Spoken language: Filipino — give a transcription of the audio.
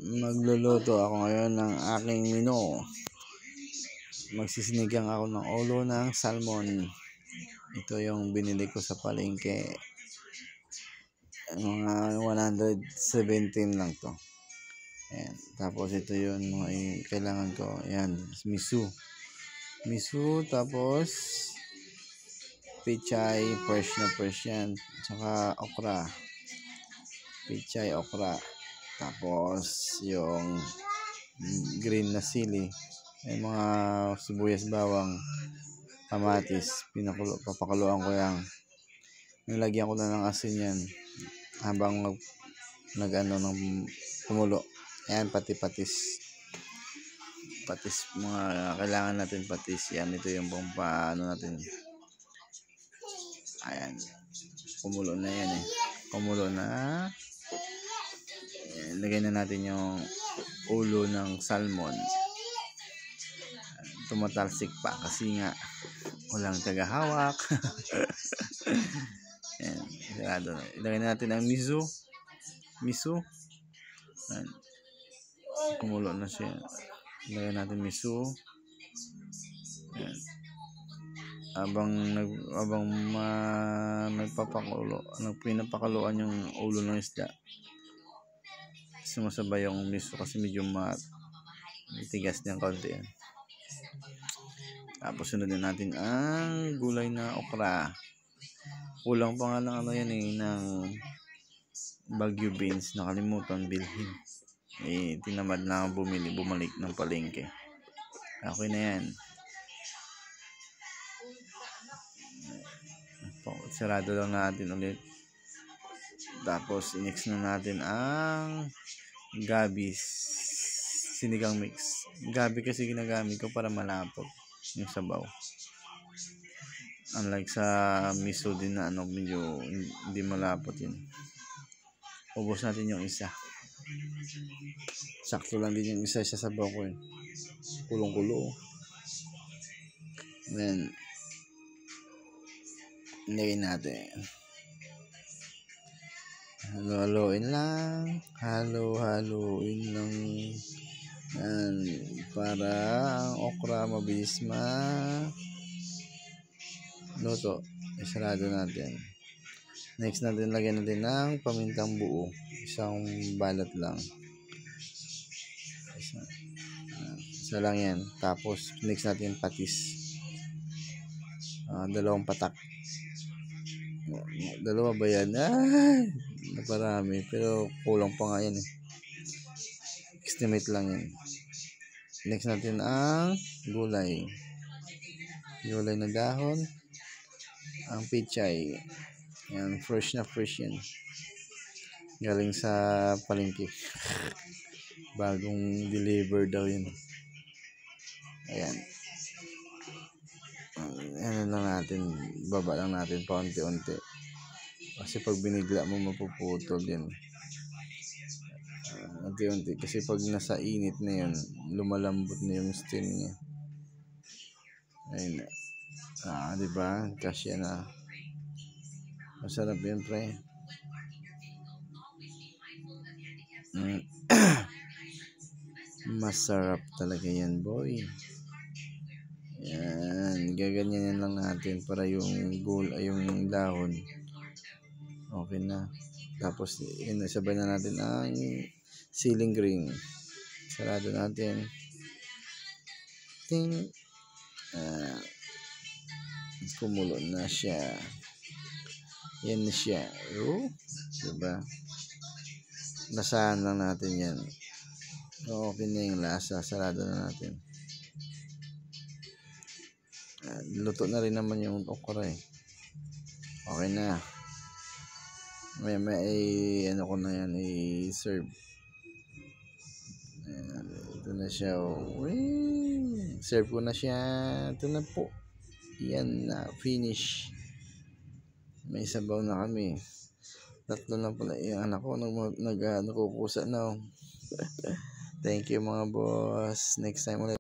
Magluluto ako ngayon ng aking menu. Magsisinigang ako ng ulo ng salmon. Ito yung binili ko sa palengke. Mga 117 lang to. Ayan. Tapos ito yung mga kailangan ko. Ayan, miso, tapos pichay, fresh yan. Tsaka okra. Pichay, okra. Tapos yung green na sili. May mga sibuyas, bawang, kamatis. Papakuluan ko yan. Nilagyan ko na ng asin yan habang nag-ano ng kumulo. Ayan, patis, mga kailangan natin patis. Yan, ito yung paano natin. Ayan, kumulo na yan kumulo na. Lagay na natin yung ulo ng salmon. Tumatalsik pa kasi nga walang tagahawak. Ayan, sarado na. Ilagay na natin ang miso. Ayan. Kumulo na siya. Ilagay natin miso. Ayan. Pinapakuluan yung ulo ng isda. Sumasabay yung miso kasi medyo matigas niyang kaunti yan. Tapos sunod na natin ang gulay na okra. Kulang pa nga lang ng Baguio beans. Nakalimutan bilhin. Tinamad na bumalik ng palengke. Okay na yan. Sarado lang natin ulit. Tapos i-mix na natin ang gabi, sinigang mix. Gabi kasi ginagamit ko para malapot yung sabaw. Unlike sa miso din na medyo hindi malapot yun. Ubos natin yung isa. Sakto lang din yung isa sa sabaw ko kulong-kulo. Then ilagay natin. Haluin lang. Yan, para ang okra mabilis luto. Isarado natin. Next natin, lagyan natin ng pamintang buo. Isang balat lang. Isa lang yan. Tapos next natin patis. 2 patak. Dalawa ba yan? Naparami. Pero kulang pa nga yan Estimate lang yan. Next natin ang gulay. Gulay na dahon. Ang pichay. Yan, fresh yan. Galing sa palengke. Bagong deliver daw yun. Ayan. Ayan lang natin. Baba lang natin paunti-unti. Kasi pag binigla mo mapuputol yan. Unti-unti. Kasi pag nasa init na yun, lumalambot na yung steam niya. Ayun na. Diba? Kasya na. Masarap yun, pre. Masarap talaga yan, boy. Yan. Gaganyanin lang natin para yung yung dahon. Okay na. Tapos, sabay na natin ang siling green. Sarado natin. Ting. Kumulo na siya. Yan na siya. Diba? Lasahan lang natin yan. Okay na yung lasa. Sarado na natin. Luto na rin naman yung okra Okay na. May ko na yan i-serve. Ito na siya. Serve ko na siya. Ito na po. Yan na. Finish. May sabaw na kami. 3 na pala yung anak ko. Nagkukusa na. Thank you mga boss. Next time ulit.